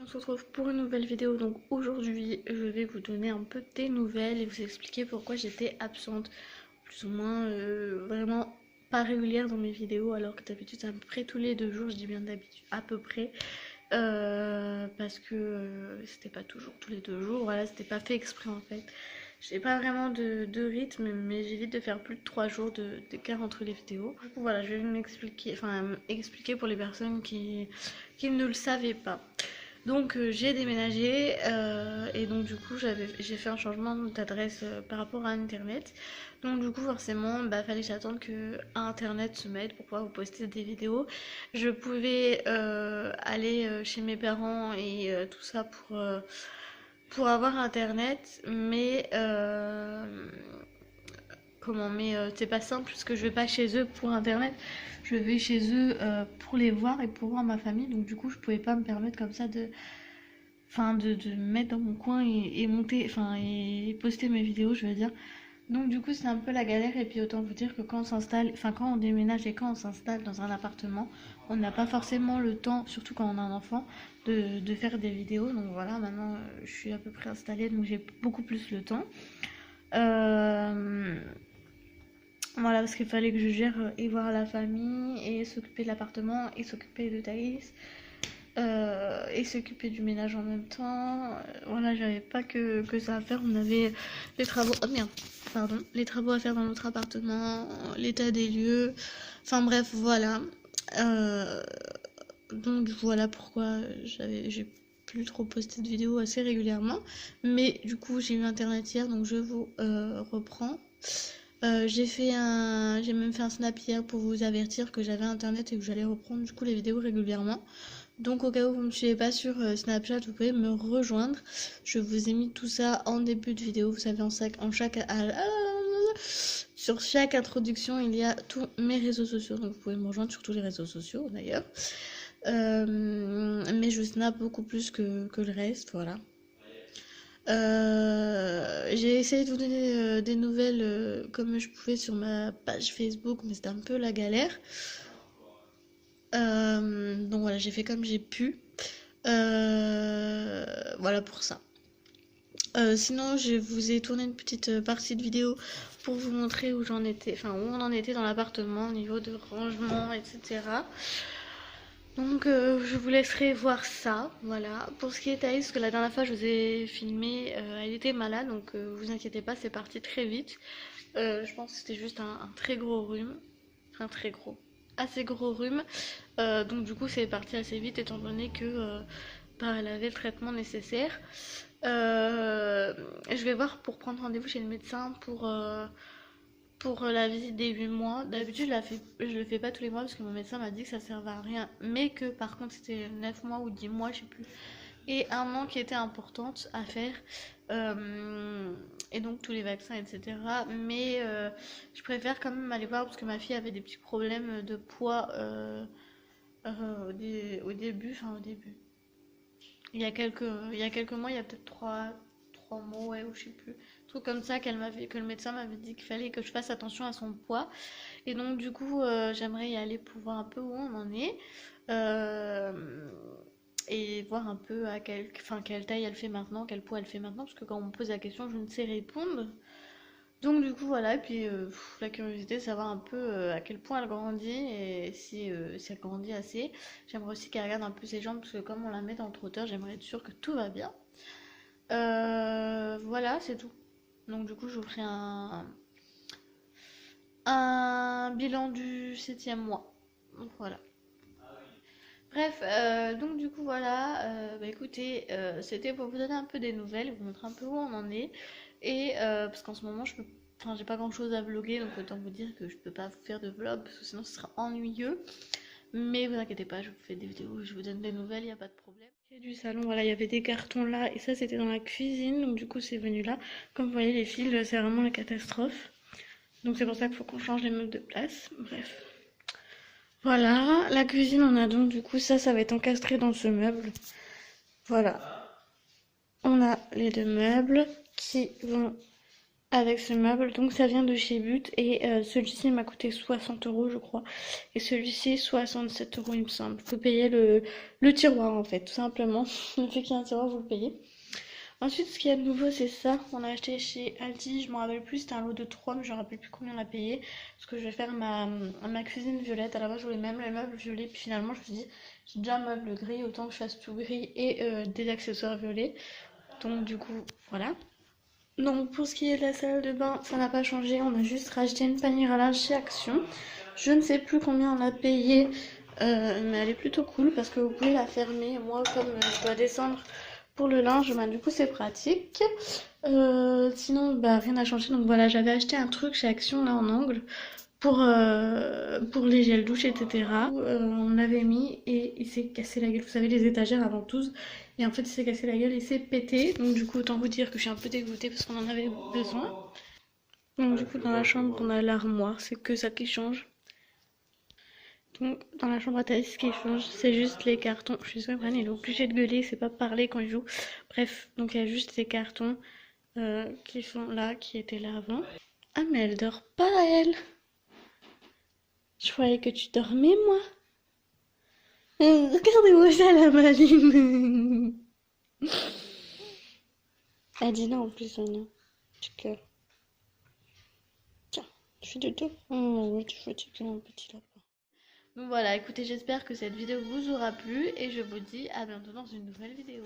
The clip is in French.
On se retrouve pour une nouvelle vidéo. Donc aujourd'hui je vais vous donner un peu des nouvelles et vous expliquer pourquoi j'étais absente, plus ou moins vraiment pas régulière dans mes vidéos, alors que d'habitude c'est à peu près tous les 2 jours. Je dis bien d'habitude à peu près, parce que c'était pas toujours tous les 2 jours, voilà, c'était pas fait exprès en fait. J'ai pas vraiment de rythme, mais j'évite de faire plus de 3 jours d'écart entre les vidéos. Du coup voilà, je vais m'expliquer, expliquer pour les personnes qui ne le savaient pas. Donc j'ai déménagé, et donc du coup j'ai fait un changement d'adresse par rapport à internet. Donc du coup forcément fallait que j'attende que internet se mette pour pouvoir vous poster des vidéos. Je pouvais aller chez mes parents et tout ça pour avoir internet, mais c'est pas simple parce que je vais pas chez eux pour internet, je vais chez eux pour les voir et pour voir ma famille. Donc du coup je pouvais pas me permettre comme ça de me mettre dans mon coin et monter, et poster mes vidéos, je veux dire. Donc du coup c'est un peu la galère. Et puis autant vous dire que quand on s'installe, quand on déménage et quand on s'installe dans un appartement, on n'a pas forcément le temps, surtout quand on a un enfant, de faire des vidéos. Donc voilà, maintenant je suis à peu près installée, donc j'ai beaucoup plus le temps. Voilà, parce qu'il fallait que je gère et voir la famille et s'occuper de l'appartement et s'occuper de Thaïs, et s'occuper du ménage en même temps. Voilà, j'avais pas que ça à faire. On avait les travaux, oh merde, pardon, les travaux à faire dans notre appartement, l'état des lieux. Enfin bref, voilà. Euh, donc voilà pourquoi j'ai plus trop posté de vidéos assez régulièrement. Mais du coup, j'ai eu internet hier, donc je vous reprends. J'ai même fait un snap hier pour vous avertir que j'avais internet et que j'allais reprendre du coup les vidéos régulièrement. Donc au cas où vous ne me suivez pas sur Snapchat, vous pouvez me rejoindre. Je vous ai mis tout ça en début de vidéo. Vous savez, sur chaque introduction, il y a tous mes réseaux sociaux. Donc vous pouvez me rejoindre sur tous les réseaux sociaux d'ailleurs. Mais je snap beaucoup plus que le reste, voilà. J'ai essayé de vous donner des nouvelles comme je pouvais sur ma page Facebook, mais c'était un peu la galère. Donc voilà, j'ai fait comme j'ai pu. Voilà pour ça. Sinon, je vous ai tourné une petite partie de vidéo pour vous montrer où j'en étais, où on en était dans l'appartement au niveau de rangement, etc. Donc je vous laisserai voir ça, voilà. Pour ce qui est Thaïs, que la dernière fois je vous ai filmé, elle était malade, donc vous inquiétez pas, c'est parti très vite. Je pense que c'était juste un très gros rhume, assez gros rhume. Donc du coup c'est parti assez vite étant donné que elle avait le traitement nécessaire. Je vais voir pour prendre rendez-vous chez le médecin pour la visite des 8 mois. D'habitude, je le fais pas tous les mois parce que mon médecin m'a dit que ça servait à rien. Mais que par contre, c'était 9 mois ou 10 mois, je sais plus. Et 1 an qui était importante à faire. Et donc tous les vaccins, etc. Mais je préfère quand même aller voir parce que ma fille avait des petits problèmes de poids au début. Il y a quelques mois, il y a peut-être 3 mois, ouais, ou je sais plus. Truc comme ça que le médecin m'avait dit qu'il fallait que je fasse attention à son poids. Et donc du coup, j'aimerais y aller pour voir un peu où on en est. Euh, et voir un peu quelle taille elle fait maintenant, quel poids elle fait maintenant, parce que quand on me pose la question, je ne sais répondre. Donc du coup voilà, et puis la curiosité de savoir un peu à quel point elle grandit et si elle grandit assez. J'aimerais aussi qu'elle regarde un peu ses jambes parce que comme on la met dans le trotteur, j'aimerais être sûre que tout va bien. Voilà, c'est tout. Donc du coup je vous ferai un bilan du 7e mois. Donc voilà. Bref, donc du coup voilà, écoutez, c'était pour vous donner un peu des nouvelles, vous montrer un peu où on en est. Et parce qu'en ce moment j'ai pas grand chose à vlogger, donc autant vous dire que je peux pas vous faire de vlog parce que sinon ce sera ennuyeux. Mais vous inquiétez pas, je vous fais des vidéos, je vous donne des nouvelles, il n'y a pas de problème. Et du salon, voilà, il y avait des cartons là et ça c'était dans la cuisine, donc du coup c'est venu là. Comme vous voyez, les fils, c'est vraiment la catastrophe. Donc c'est pour ça qu'il faut qu'on change les meubles de place. Bref. Voilà, la cuisine, on a donc du coup ça va être encastré dans ce meuble. Voilà. On a les 2 meubles qui vont avec ce meuble. Donc ça vient de chez But et celui-ci m'a coûté 60 € je crois. Et celui-ci 67 € il me semble. Faut payer le tiroir en fait, tout simplement. Le fait qu'il y ait un tiroir, vous le payez. Ensuite, ce qu'il y a de nouveau, c'est ça. On a acheté chez Aldi, je m'en rappelle plus, c'était un lot de 3, mais je me rappelle plus combien on a payé. Parce que je vais faire ma cuisine violette. À la base, je voulais même le meuble violet, puis finalement, je me suis dit, j'ai déjà un meuble gris, autant que je fasse tout gris et des accessoires violets. Donc, du coup, voilà. Donc, pour ce qui est de la salle de bain, ça n'a pas changé. On a juste racheté une panière à linge chez Action. Je ne sais plus combien on a payé, mais elle est plutôt cool parce que vous pouvez la fermer. Moi, comme je dois descendre pour le linge, bah, du coup c'est pratique. Sinon bah rien n'a changé, donc voilà, j'avais acheté un truc chez Action là en angle pour les gels douche, etc. On l'avait mis et il s'est cassé la gueule. Vous savez, les étagères avant tous, et en fait il s'est cassé la gueule et s'est pété. Donc du coup autant vous dire que je suis un peu dégoûtée parce qu'on en avait besoin. Donc du coup dans la chambre on a l'armoire, c'est que ça qui change. Donc dans la chambre à Thaïs, ce qui change, c'est juste les cartons. Je suis sûre qu'il est obligé de gueuler, c'est pas parler quand il joue. Bref, donc il y a juste les cartons qui sont là, qui étaient là avant. Ah mais elle dort pas elle. Je croyais que tu dormais moi. Regardez-moi ça la maline. Elle dit non en plus Sonia. Tu cœur. Tiens, tu fais du tout. Oh oui, tu fatigues mon petit lapin. Donc voilà, écoutez, j'espère que cette vidéo vous aura plu et je vous dis à bientôt dans une nouvelle vidéo.